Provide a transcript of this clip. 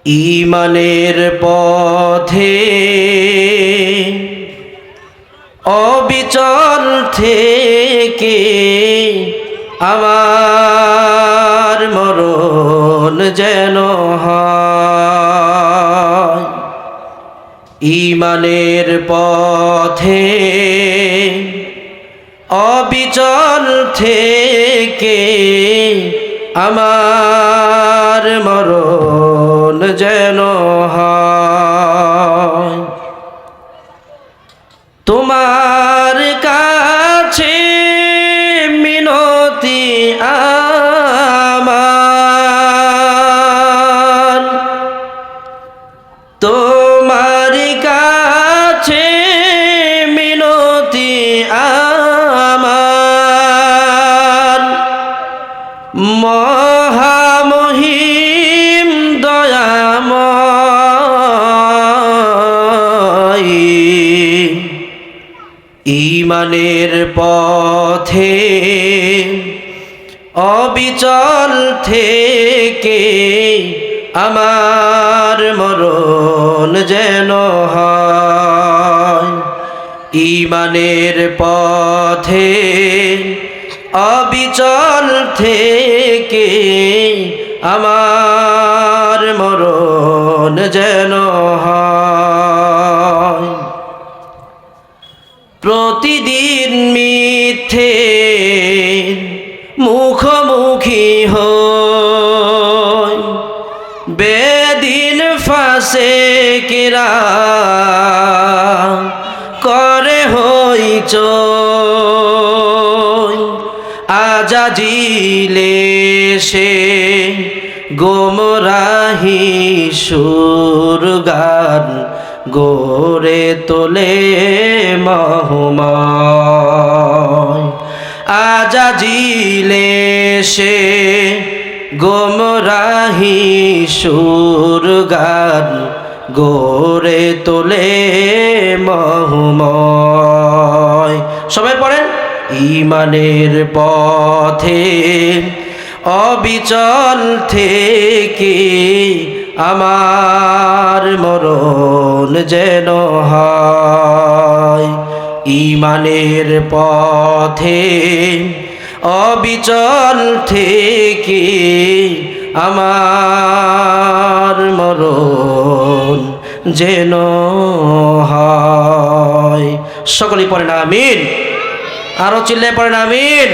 ঈমানের পথে অবিচল থেকে আমার মরণ যেন হয়। ঈমানের পথে অবিচল থেকে আমার মরণ যেন হয়। তোমার কাছে মিনতি আমার, তোমার কাছে মিনতি আমার, মহামহিম দয়াময়। ঈমানের পথে অবিচল থেকে আমার মরণ যেন হয়। ঈমানের পথে অবিচল থেকে আমার মরণ যেন হয়। প্রতিদিন মিথ্যে মুখোমুখি হই, বেদিন ফাসেকেরা করে হইচই। আজাজিলে সে গোমরাহি সুরগান গড়ে তোলে মহময়। আজাজিলে সে গোমরাহি সুরগান গড়ে তোলে মহময়। সবাই পড়েন। ঈমানের পথে অবিচল থেকে আমার মরণ যেন হয়। ঈমানের পথে অবিচল থেকে আমার মরণ যেন হয়। সকলেই পড়েন আমিন। আরো চিল্লায় পড়েন আমিন।